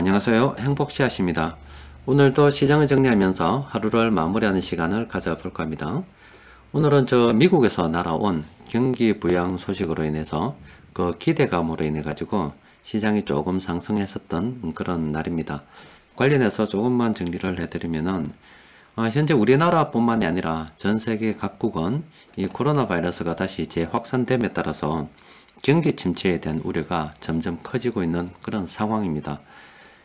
안녕하세요. 행복씨앗입니다. 오늘도 시장을 정리하면서 하루를 마무리하는 시간을 가져볼까 합니다. 오늘은 미국에서 날아온 경기 부양 소식으로 인해서 그 기대감으로 인해 가지고 시장이 조금 상승했었던 그런 날입니다. 관련해서 조금만 정리를 해드리면은 현재 우리나라 뿐만이 아니라 전 세계 각국은 이 코로나 바이러스가 다시 재확산됨에 따라서 경기 침체에 대한 우려가 점점 커지고 있는 그런 상황입니다.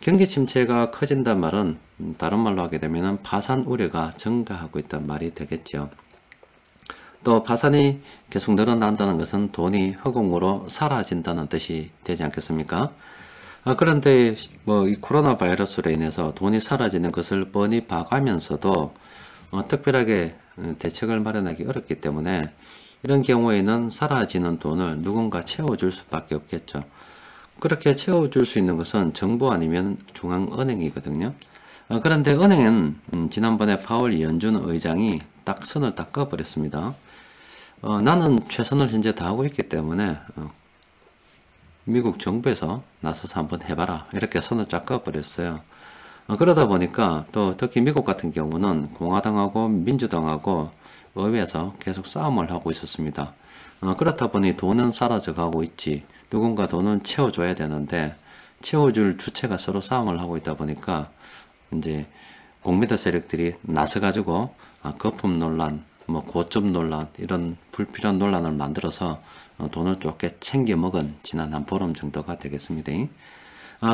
경기 침체가 커진단 말은 다른 말로 하게 되면 파산 우려가 증가하고 있단 말이 되겠죠. 또 파산이 계속 늘어난다는 것은 돈이 허공으로 사라진다는 뜻이 되지 않겠습니까? 그런데 이 코로나 바이러스로 인해서 돈이 사라지는 것을 뻔히 봐가면서도 특별하게 대책을 마련하기 어렵기 때문에 이런 경우에는 사라지는 돈을 누군가 채워줄 수밖에 없겠죠. 그렇게 채워줄 수 있는 것은 정부 아니면 중앙은행이거든요. 그런데 은행은 지난번에 파월 연준 의장이 딱 선을 딱 그어버렸습니다. 나는 최선을 현재 다하고 있기 때문에 미국 정부에서 나서서 한번 해봐라 이렇게 선을 쫙 그어버렸어요. 그러다 보니까 또 특히 미국 같은 경우는 공화당하고 민주당하고 의회에서 계속 싸움을 하고 있었습니다. 그렇다 보니 돈은 사라져가고 있지 누군가 돈은 채워줘야 되는데 채워줄 주체가 서로 싸움을 하고 있다 보니까 이제 공매도 세력들이 나서가지고 거품 논란, 고점 논란 이런 불필요한 논란을 만들어서 돈을 좁게 챙겨 먹은 지난 한 보름 정도가 되겠습니다.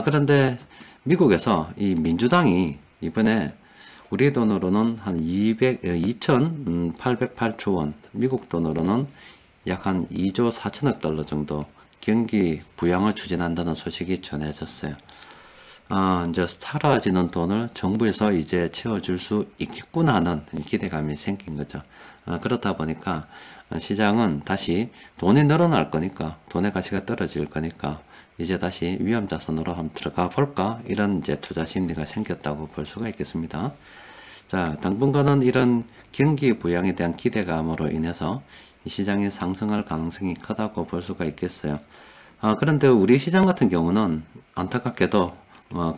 그런데 미국에서 이 민주당이 이번에 우리 돈으로는 한 2,808조 원, 미국 돈으로는 약 한 2조 4천억 달러 정도 경기 부양을 추진한다는 소식이 전해졌어요. 이제 사라지는 돈을 정부에서 이제 채워줄 수 있겠구나 하는 기대감이 생긴 거죠. 그렇다 보니까 시장은 다시 돈이 늘어날 거니까 돈의 가치가 떨어질 거니까 이제 다시 위험자산으로 한번 들어가 볼까 이런 이제 투자 심리가 생겼다고 볼 수가 있겠습니다. 자, 당분간은 이런 경기 부양에 대한 기대감으로 인해서 이 시장이 상승할 가능성이 크다고 볼 수가 있겠어요. 그런데 우리 시장 같은 경우는 안타깝게도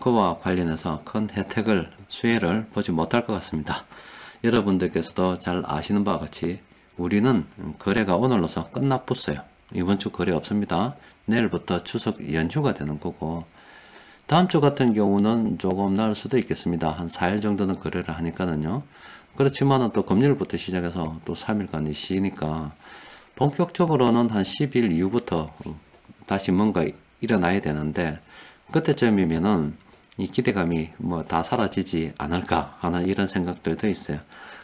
그와 관련해서 큰 혜택을 수혜를 보지 못할 것 같습니다. 여러분들께서도 잘 아시는 바와 같이 우리는 거래가 오늘로서 끝나붙어요. 이번 주 거래 없습니다. 내일부터 추석 연휴가 되는 거고 다음 주 같은 경우는 조금 나을 수도 있겠습니다. 한 4일 정도는 거래를 하니까는요. 그렇지만은 또 금요일부터 시작해서 또 3일간이 쉬니까 본격적으로는 한 10일 이후부터 다시 뭔가 일어나야 되는데 그때쯤이면은 이 기대감이 다 사라지지 않을까 하는 이런 생각들도 있어요.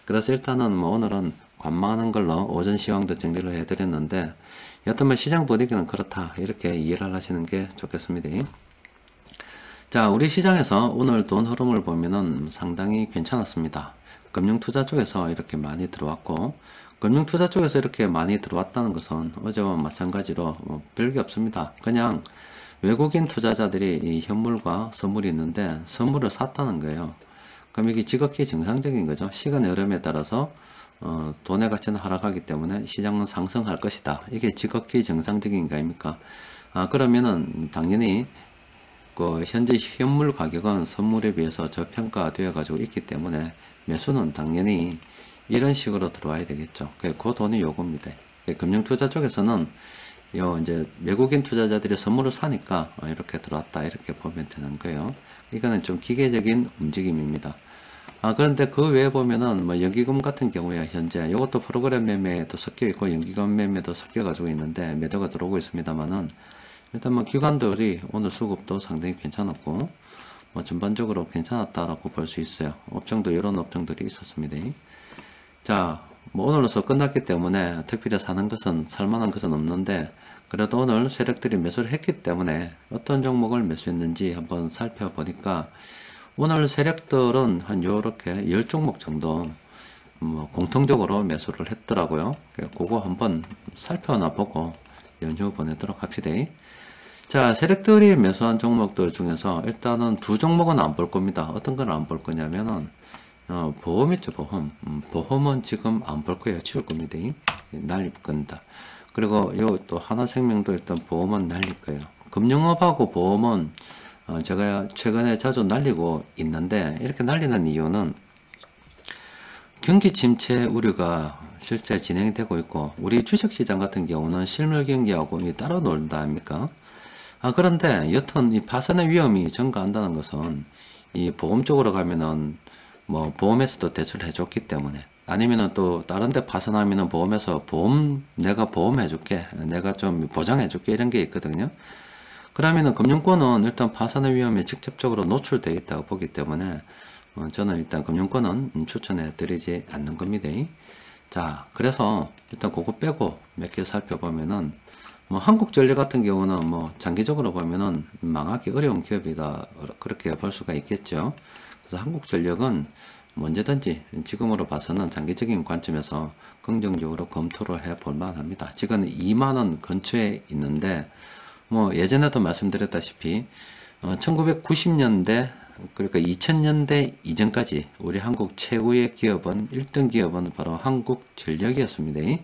그래서 일단은 오늘은 관망하는 걸로 오전 시황도 정리를 해드렸는데 여튼 시장 분위기는 그렇다 이렇게 이해를 하시는 게 좋겠습니다. 자, 우리 시장에서 오늘 돈 흐름을 보면은 상당히 괜찮았습니다. 금융투자 쪽에서 이렇게 많이 들어왔고 금융투자 쪽에서 이렇게 많이 들어왔다는 것은 어제와 마찬가지로 별게 없습니다. 그냥 외국인 투자자들이 이 현물과 선물이 있는데 선물을 샀다는 거예요. 그럼 이게 지극히 정상적인 거죠. 시간의 흐름에 따라서 돈의 가치는 하락하기 때문에 시장은 상승할 것이다. 이게 지극히 정상적인 거 아닙니까? 그러면은 당연히 현재 현물 가격은 선물에 비해서 저평가되어 가지고 있기 때문에 매수는 당연히 이런 식으로 들어와야 되겠죠. 그 돈이 요겁니다. 금융투자 쪽에서는 이제 외국인 투자자들이 선물을 사니까 이렇게 들어왔다 이렇게 보면 되는 거예요. 이거는 좀 기계적인 움직임입니다. 그런데 그 외에 보면은 연기금 같은 경우에 현재 이것도 프로그램 매매도 섞여 있고 연기금 매매도 섞여 가지고 있는데 매도가 들어오고 있습니다만은 일단 기관들이 오늘 수급도 상당히 괜찮았고 전반적으로 괜찮았다라고 볼 수 있어요. 업종도 이런 업종들이 있었습니다. 자, 오늘로서 끝났기 때문에 특별히 사는 것은 살만한 것은 없는데 그래도 오늘 세력들이 매수를 했기 때문에 어떤 종목을 매수했는지 한번 살펴보니까 오늘 세력들은 한 요렇게 10종목 정도 공통적으로 매수를 했더라고요. 그거 한번 살펴나 보고 연휴 보내도록 합시다. 자, 세력들이 매수한 종목들 중에서 일단은 두 종목은 안 볼 겁니다. 어떤 걸 안 볼 거냐면은 보험 있죠, 보험. 보험은 지금 안 볼 거예요. 치울 겁니다. 날릴 겁니다. 그리고 요 또 하나생명도 일단 보험은 날릴 거예요. 금융업하고 보험은 제가 최근에 자주 날리고 있는데, 이렇게 날리는 이유는 경기 침체 우려가 실제 진행이 되고 있고, 우리 주식시장 같은 경우는 실물 경기하고 따라 논다 아닙니까? 그런데 여튼 이 파산의 위험이 증가한다는 것은 이 보험 쪽으로 가면은 뭐 보험에서도 대출해 줬기 때문에, 아니면은 또 다른 데 파산하면은 보험에서 내가 보험해 줄게, 내가 좀 보장해 줄게, 이런 게 있거든요. 그러면은 금융권은 일단 파산의 위험에 직접적으로 노출되어 있다고 보기 때문에 저는 일단 금융권은 추천해 드리지 않는 겁니다. 자, 그래서 일단 그거 빼고 몇 개 살펴보면은, 뭐 한국전력 같은 경우는 뭐 장기적으로 보면은 망하기 어려운 기업이다, 그렇게 볼 수가 있겠죠. 그래서 한국전력은 언제든지 지금으로 봐서는 장기적인 관점에서 긍정적으로 검토를 해 볼 만합니다. 지금 2만원 근처에 있는데, 뭐 예전에도 말씀드렸다시피 1990년대 그러니까 2000년대 이전까지 우리 한국 최고의 기업은 1등 기업은 바로 한국전력이었습니다.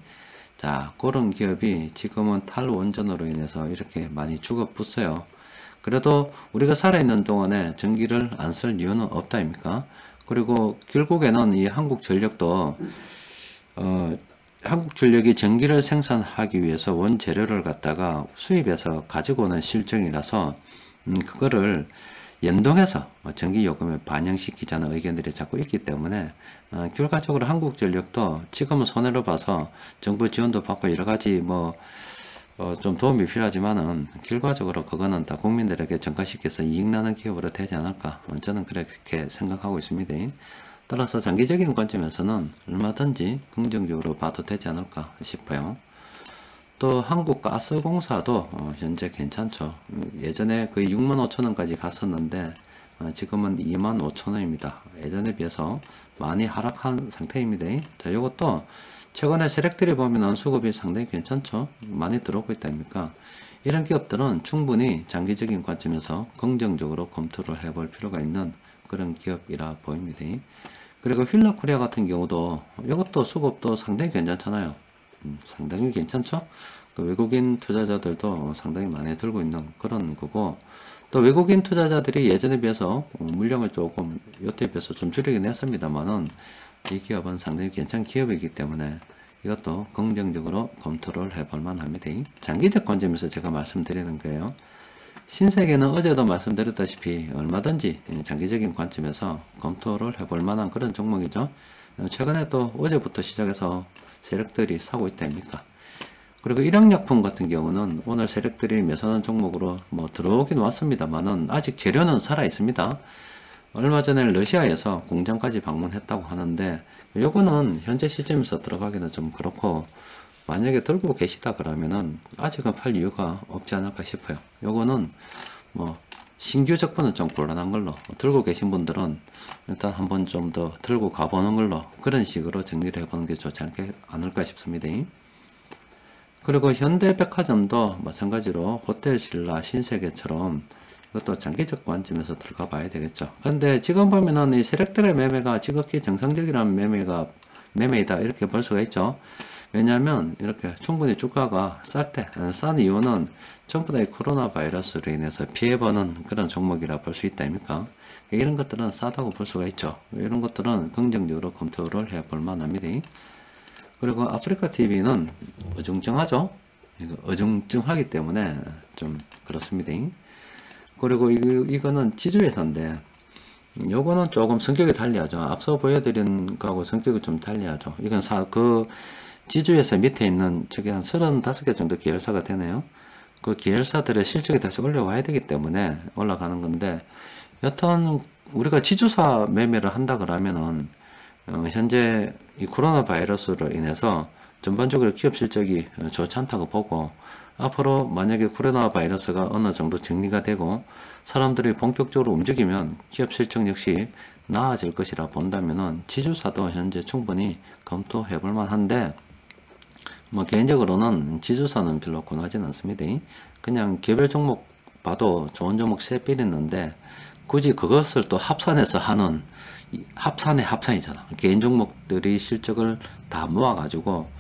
자, 그런 기업이 지금은 탈원전으로 인해서 이렇게 많이 죽어붙어요. 그래도 우리가 살아있는 동안에 전기를 안 쓸 이유는 없다 아닙니까? 그리고 결국에는 이 한국전력도 한국전력이 전기를 생산하기 위해서 원재료를 갖다가 수입해서 가지고 오는 실정이라서 그거를 연동해서 전기요금에 반영시키자는 의견들이 자꾸 있기 때문에 결과적으로 한국전력도 지금은 손해를 봐서 정부 지원도 받고 여러가지 뭐 좀 도움이 필요하지만은 결과적으로 그거는 다 국민들에게 전가시켜서 이익나는 기업으로 되지 않을까, 저는 그렇게 생각하고 있습니다. 따라서 장기적인 관점에서는 얼마든지 긍정적으로 봐도 되지 않을까 싶어요. 또 한국가스공사도 현재 괜찮죠. 예전에 거의 65,000원까지 갔었는데 지금은 25,000원입니다. 예전에 비해서 많이 하락한 상태입니다. 자, 이것도 최근에 세력들이 보면은 수급이 상당히 괜찮죠. 많이 들어오고 있다 아닙니까? 이런 기업들은 충분히 장기적인 관점에서 긍정적으로 검토를 해볼 필요가 있는 그런 기업이라 보입니다. 그리고 휠라코리아 같은 경우도 이것도 수급도 상당히 괜찮잖아요. 상당히 괜찮죠. 그 외국인 투자자들도 상당히 많이 들고 있는 그런 거고, 또 외국인 투자자들이 예전에 비해서 물량을 조금 요때 비해서 좀 줄이긴 했습니다만은 이 기업은 상당히 괜찮은 기업이기 때문에 이것도 긍정적으로 검토를 해볼 만합니다. 장기적 관점에서 제가 말씀드리는 거예요. 신세계는 어제도 말씀드렸다시피 얼마든지 장기적인 관점에서 검토를 해볼 만한 그런 종목이죠. 최근에 또 어제부터 시작해서 세력들이 사고 있다 아닙니까? 그리고 일양약품 같은 경우는 오늘 세력들이 매수하는 종목으로 뭐 들어오긴 왔습니다만은 아직 재료는 살아 있습니다. 얼마 전에 러시아에서 공장까지 방문했다고 하는데 요거는 현재 시점에서 들어가기는 좀 그렇고, 만약에 들고 계시다 그러면은 아직은 팔 이유가 없지 않을까 싶어요. 요거는 뭐 신규 적분은 좀 곤란한 걸로, 들고 계신 분들은 일단 한번 좀 더 들고 가보는 걸로, 그런 식으로 정리를 해보는 게 좋지 않을까 싶습니다. 그리고 현대백화점도 마찬가지로 호텔신라, 신세계처럼 이것도 장기적 관점에서 들어가 봐야 되겠죠. 근데 지금 보면은 이 세력들의 매매가 지극히 정상적이라는 매매이다, 이렇게 볼 수가 있죠. 왜냐하면 이렇게 충분히 주가가 싼 이유는 전부 다 이 코로나 바이러스로 인해서 피해보는 그런 종목이라 볼 수 있다 아닙니까? 이런 것들은 싸다고 볼 수가 있죠. 이런 것들은 긍정적으로 검토를 해볼 만합니다. 그리고 아프리카 TV는 어중쩡하죠. 어중쩡하기 때문에 좀 그렇습니다. 그리고 이거는 지주회사인데 요거는 조금 성격이 달리하죠. 앞서 보여드린 거하고 성격이 좀 달리하죠. 이건 그 지주회사 밑에 있는 저기 한 35개 정도 계열사가 되네요. 그 계열사들의 실적이 다시 올라와야 되기 때문에 올라가는 건데, 여튼 우리가 지주사 매매를 한다 그러면은 현재 이 코로나 바이러스로 인해서 전반적으로 기업 실적이 좋지 않다고 보고, 앞으로 만약에 코로나 바이러스가 어느 정도 정리가 되고 사람들이 본격적으로 움직이면 기업 실적 역시 나아질 것이라 본다면은 지주사도 현재 충분히 검토해 볼 만한데, 뭐 개인적으로는 지주사는 별로 권하지는 않습니다. 그냥 개별 종목 봐도 좋은 종목 세 필 있는데 굳이 그것을 또 합산해서 하는, 합산의 합산이잖아. 개인 종목들이 실적을 다 모아가지고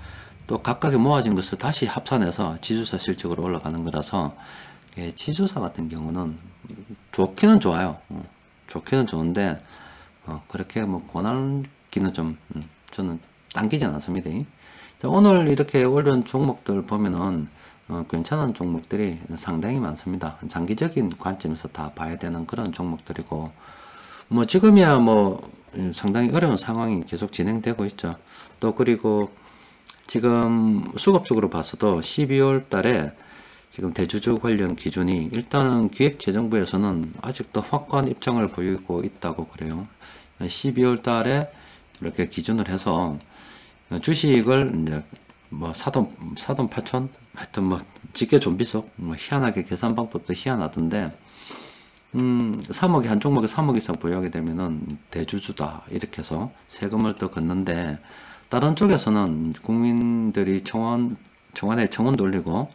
또 각각의 모아진 것을 다시 합산해서 지주사 실적으로 올라가는 거라서, 지주사 같은 경우는 좋기는 좋아요. 좋기는 좋은데 그렇게 뭐 권하기는 좀 저는 당기진 않습니다. 자, 오늘 이렇게 올린 종목들 보면은 괜찮은 종목들이 상당히 많습니다. 장기적인 관점에서 다 봐야 되는 그런 종목들이고, 뭐 지금이야 뭐 상당히 어려운 상황이 계속 진행되고 있죠. 또 그리고 지금 수급적으로 봐서도 12월 달에 지금 대주주 관련 기준이 일단은 기획재정부에서는 아직도 확고한 입장을 보이고 있다고 그래요. 12월 달에 이렇게 기준을 해서 주식을 이제 뭐 사돈 8천 하여튼 뭐 직계 좀비속 뭐 희한하게 계산 방법도 희한하던데 3억이 한 종목에 3억 이상 보유하게 되면은 대주주다 이렇게 해서 세금을 더 걷는데, 다른 쪽에서는 국민들이 청와대에 청원 돌리고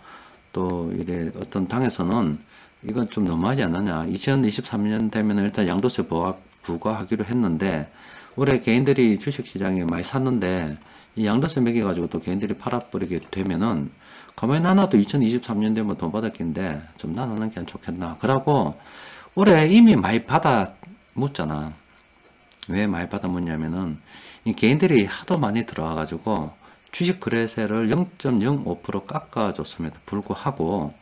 또 이래 어떤 당에서는 이건 좀 너무하지 않느냐, 2023년 되면 일단 양도세 부과하기로 했는데 올해 개인들이 주식시장에 많이 샀는데 이 양도세 매겨가지고 또 개인들이 팔아버리게 되면은 가만히 놔놔도 2023년 되면 돈 받을 낀데 좀 놔놓는 게 안 좋겠나. 그러고 올해 이미 많이 받아 묻잖아. 왜 많이 받아 묻냐면은 이 개인들이 하도 많이 들어와가지고 주식 거래세를 0.05% 깎아줬음에도 불구하고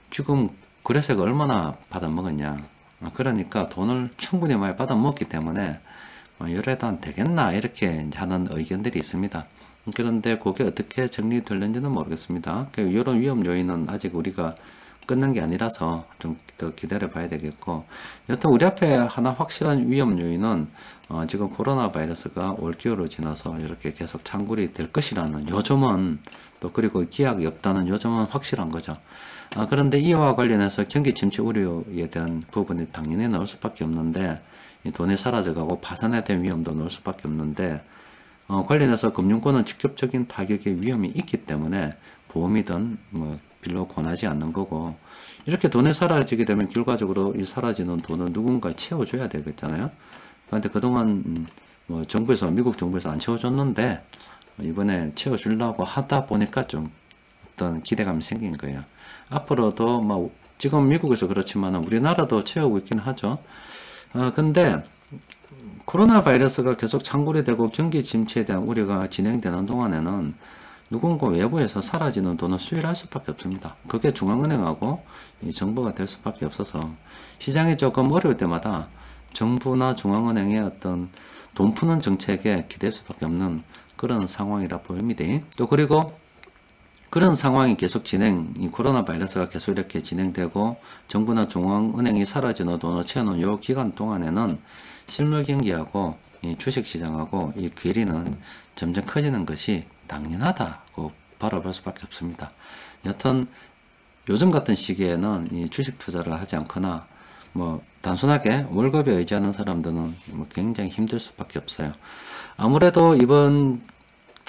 지금 거래세가 얼마나 받아 먹었냐. 그러니까 돈을 충분히 많이 받아 먹기 때문에 이래도 안 되겠나 이렇게 하는 의견들이 있습니다. 그런데 그게 어떻게 정리될는지는 모르겠습니다. 이런 위험 요인은 아직 우리가 끝난 게 아니라서 좀 더 기다려 봐야 되겠고, 여튼 우리 앞에 하나 확실한 위험 요인은 지금 코로나 바이러스가 올겨울을 지나서 이렇게 계속 창굴이 될 것이라는 요점은, 또 그리고 기약이 없다는 요점은 확실한 거죠. 그런데 이와 관련해서 경기 침체 우려에 대한 부분이 당연히 나올 수밖에 없는데, 돈이 사라져가고 파산에 대한 위험도 나올 수밖에 없는데, 관련해서 금융권은 직접적인 타격의 위험이 있기 때문에 보험이든 뭐 별로 권하지 않는 거고, 이렇게 돈이 사라지게 되면 결과적으로 이 사라지는 돈을 누군가 채워줘야 되겠잖아요. 그런데 그동안 뭐 정부에서, 미국 정부에서 안 채워줬는데 이번에 채워주려고 하다 보니까 좀 어떤 기대감이 생긴 거예요. 앞으로도 뭐 지금 미국에서 그렇지만 우리나라도 채우고 있긴 하죠. 근데 코로나 바이러스가 계속 창굴이 되고 경기 침체에 대한 우려가 진행되는 동안에는 누군가 외부에서 사라지는 돈을 수일할 수밖에 없습니다. 그게 중앙은행하고 이 정부가 될 수밖에 없어서 시장이 조금 어려울 때마다 정부나 중앙은행의 어떤 돈 푸는 정책에 기댈 수밖에 없는 그런 상황이라 보입니다. 또 그리고 그런 상황이 계속 이 코로나 바이러스가 계속 이렇게 진행되고 정부나 중앙은행이 사라지는 돈을 채우는 요 기간 동안에는 실물 경기하고 이 주식시장하고 이 괴리는 점점 커지는 것이 당연하다고 바라볼 수밖에 없습니다. 여튼 요즘 같은 시기에는 이 주식 투자를 하지 않거나 뭐 단순하게 월급에 의지하는 사람들은 뭐 굉장히 힘들 수밖에 없어요. 아무래도 이번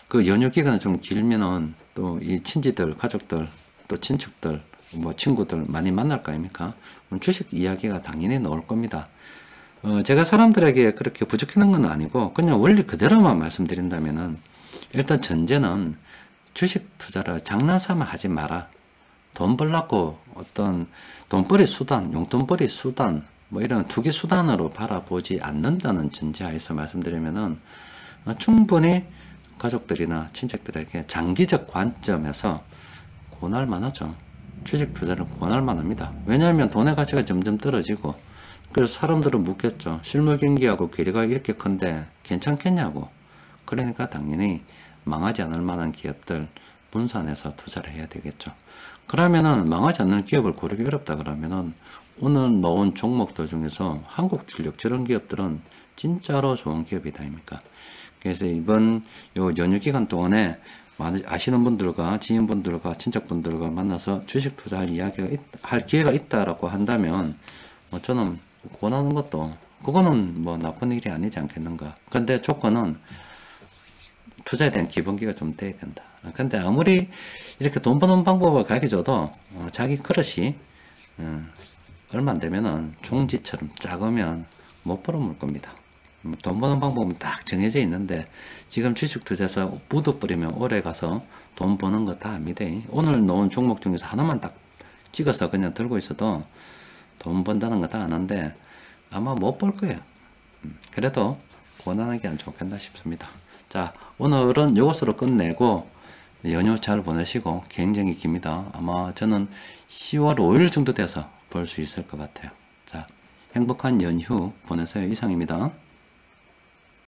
그 연휴 기간이 좀 길면은 또 이 친지들, 가족들, 또 친척들, 뭐 친구들 많이 만날 거 아닙니까? 주식 이야기가 당연히 나올 겁니다. 제가 사람들에게 그렇게 부추기는 건 아니고 그냥 원리 그대로만 말씀드린다면은, 일단 전제는 주식 투자를 장난삼아 하지 마라. 돈 벌려고 어떤 돈벌이 수단, 용돈벌이 수단, 뭐 이런 투기 수단으로 바라보지 않는다는 전제하에서 말씀드리면은 충분히 가족들이나 친척들에게 장기적 관점에서 권할만 하죠. 주식 투자를 권할만 합니다. 왜냐하면 돈의 가치가 점점 떨어지고, 그래서 사람들은 묻겠죠. 실물 경기하고 괴리가 이렇게 큰데 괜찮겠냐고. 그러니까 당연히 망하지 않을 만한 기업들 분산해서 투자를 해야 되겠죠. 그러면은 망하지 않는 기업을 고르기 어렵다 그러면은 오늘 넣은 종목들 중에서 한국전력 저런 기업들은 진짜로 좋은 기업이다 아닙니까? 그래서 이번 요 연휴 기간 동안에 아시는 분들과 지인분들과 친척분들과 만나서 주식 투자할 할 기회가 있다라고 한다면 뭐 저는 권하는 것도 그거는 뭐 나쁜 일이 아니지 않겠는가. 근데 조건은 투자에 대한 기본기가 좀 돼야 된다. 근데 아무리 이렇게 돈 버는 방법을 가르쳐줘도 자기 그릇이 얼마 안 되면은 종지처럼 작으면 못 벌어먹을 겁니다. 돈 버는 방법은 딱 정해져 있는데 지금 주식 투자에서 묻어버리면 오래 가서 돈 버는 거 다 압니다. 오늘 놓은 종목 중에서 하나만 딱 찍어서 그냥 들고 있어도 돈 번다는 거 다 아는데 아마 못 볼 거예요. 그래도 고난하게 안 좋겠나 싶습니다. 자, 오늘은 이것으로 끝내고 연휴 잘 보내시고 굉장히 깁니다. 아마 저는 10월 5일 정도 돼서 볼 수 있을 것 같아요. 자, 행복한 연휴 보내세요. 이상입니다.